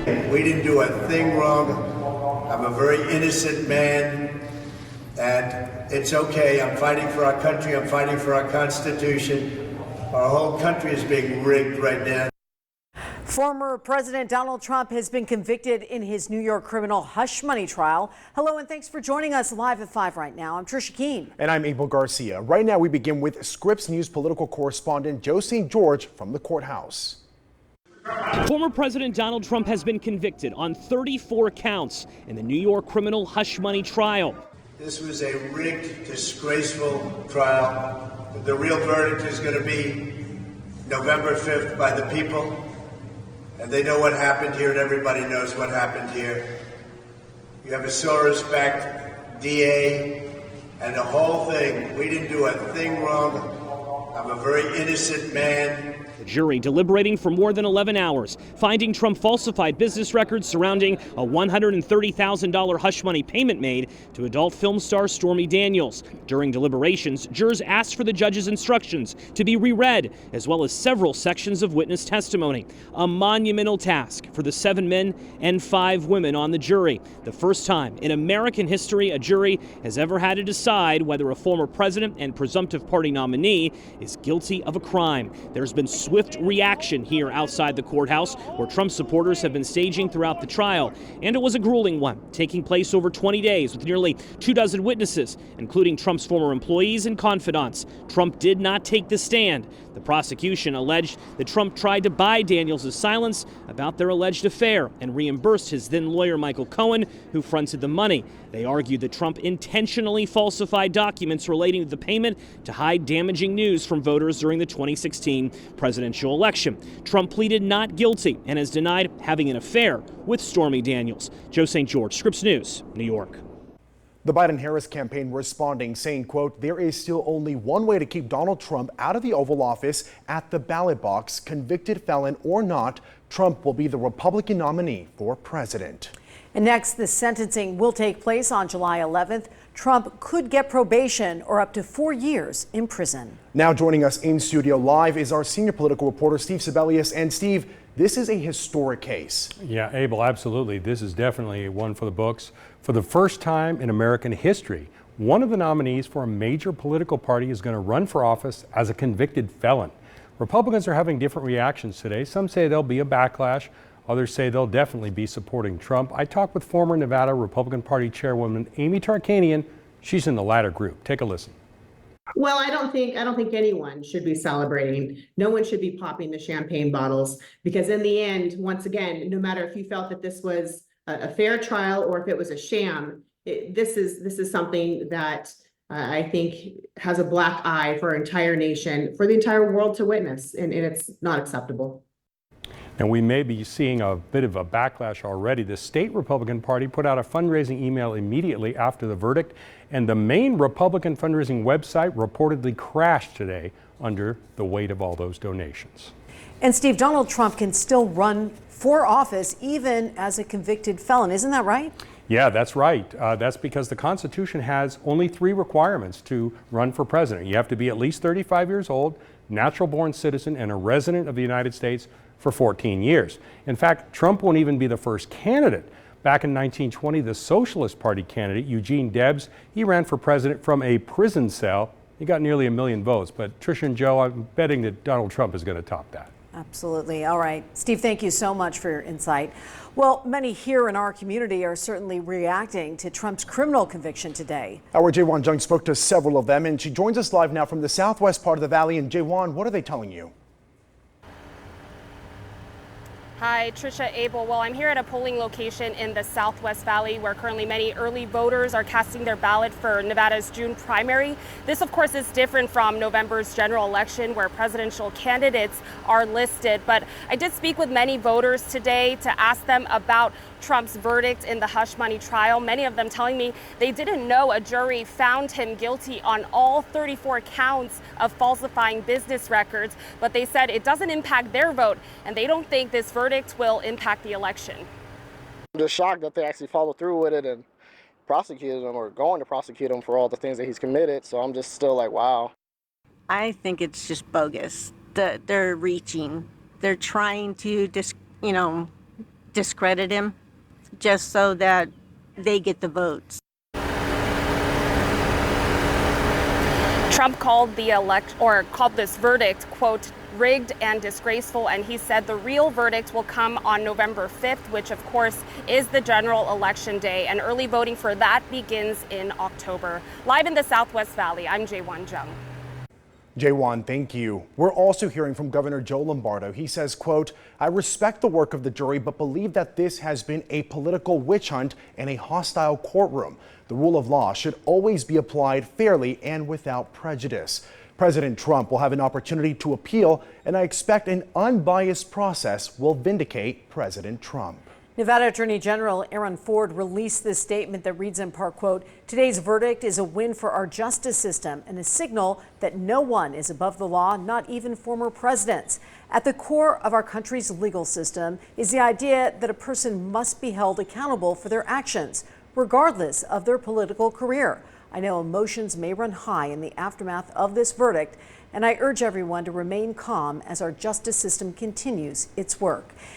We didn't do a thing wrong. I'm a very innocent man, and it's okay. I'm fighting for our country. I'm fighting for our Constitution. Our whole country is being rigged right now. Former President Donald Trump has been convicted in his New York criminal hush money trial. Hello and thanks for joining us live at 5 right now. I'm Trisha Keene. And I'm Abel Garcia. Right now we begin with Scripps News political correspondent Joe St. George from the courthouse. Former President Donald Trump has been convicted on 34 counts in the New York criminal hush money trial. This was a rigged, disgraceful trial. The real verdict is going to be November 5th by the people. And they know what happened here, and everybody knows what happened here. You have a sore respect, DA, and the whole thing. We didn't do a thing wrong. I'm a very innocent man. The jury deliberating for more than 11 hours, finding Trump falsified business records surrounding a $130,000 hush money payment made to adult film star Stormy Daniels. During deliberations, jurors asked for the judge's instructions to be reread, as well as several sections of witness testimony. A monumental task for the 7 men and 5 women on the jury. The first time in American history a jury has ever had to decide whether a former president and presumptive party nominee is guilty of a crime. There's been swift reaction here outside the courthouse, where Trump supporters have been staging throughout the trial. And it was a grueling one, taking place over 20 days with nearly 24 witnesses, including Trump's former employees and confidants. Trump did not take the stand. The prosecution alleged that Trump tried to buy Daniels' silence about their alleged affair and reimbursed his then lawyer Michael Cohen, who fronted the money. They argued that Trump intentionally falsified documents relating to the payment to hide damaging news from voters during the 2016 presidential election. Trump pleaded not guilty and has denied having an affair with Stormy Daniels. Joe St. George, Scripps News, New York. The Biden-Harris campaign responding, saying, quote, there is still only one way to keep Donald Trump out of the Oval Office, at the ballot box. Convicted felon or not, Trump will be the Republican nominee for president. And next, the sentencing will take place on July 11th. Trump could get probation or up to 4 years in prison. Now joining us in studio live is our senior political reporter, Steve Sebelius. And Steve, this is a historic case. Yeah, Abel, absolutely. This is definitely one for the books. For the first time in American history, one of the nominees for a major political party is going to run for office as a convicted felon. Republicans are having different reactions today. Some say there'll be a backlash. Others say they'll definitely be supporting Trump. I talked with former Nevada Republican Party Chairwoman Amy Tarkanian. She's in the latter group. Take a listen. Well, I don't think anyone should be celebrating. No one should be popping the champagne bottles, because in the end, once again, no matter if you felt that this was a fair trial or if it was a sham, this is something that I think has a black eye for our entire nation, for the entire world to witness, and it's not acceptable. And we may be seeing a bit of a backlash already. The state Republican Party put out a fundraising email immediately after the verdict, and the main Republican fundraising website reportedly crashed today under the weight of all those donations. And Steve, Donald Trump can still run for office even as a convicted felon. Isn't that right? Yeah, that's right. That's because the Constitution has only 3 requirements to run for president. You have to be at least 35 years old, natural-born citizen, and a resident of the United States for 14 years. In fact, Trump won't even be the first candidate. Back in 1920, the Socialist Party candidate, Eugene Debs, he ran for president from a prison cell. He got nearly 1 million votes. But Tricia and Joe, I'm betting that Donald Trump is going to top that. Absolutely. All right. Steve, thank you so much for your insight. Well, many here in our community are certainly reacting to Trump's criminal conviction today. Our Jaewon Jung spoke to several of them, and she joins us live now from the southwest part of the valley. And Jaewon, what are they telling you? Hi, Trisha, Abel. Well, I'm here at a polling location in the Southwest Valley where currently many early voters are casting their ballot for Nevada's June primary. This, of course, is different from November's general election where presidential candidates are listed. But I did speak with many voters today to ask them about Trump's verdict in the hush money trial. Many of them telling me they didn't know a jury found him guilty on all 34 counts of falsifying business records, but they said it doesn't impact their vote and they don't think this verdict will impact the election. I'm just shocked that they actually followed through with it and prosecuted him, or going to prosecute him for all the things that he's committed. So I'm just still like, wow. I think it's just bogus. They're reaching. They're trying to discredit him just so that they get the votes. Trump called called this verdict, quote, rigged and disgraceful, and he said the real verdict will come on November 5th, which of course is the general election day, and early voting for that begins in October. Live in the Southwest Valley, I'm Jaewon Jung. Jaewon, thank you. We're also hearing from Governor Joe Lombardo. He says, quote, I respect the work of the jury, but believe that this has been a political witch hunt and a hostile courtroom. The rule of law should always be applied fairly and without prejudice. President Trump will have an opportunity to appeal, and I expect an unbiased process will vindicate President Trump. Nevada Attorney General Aaron Ford released this statement that reads in part, quote, today's verdict is a win for our justice system and a signal that no one is above the law, not even former presidents. At the core of our country's legal system is the idea that a person must be held accountable for their actions, regardless of their political career. I know emotions may run high in the aftermath of this verdict, and I urge everyone to remain calm as our justice system continues its work.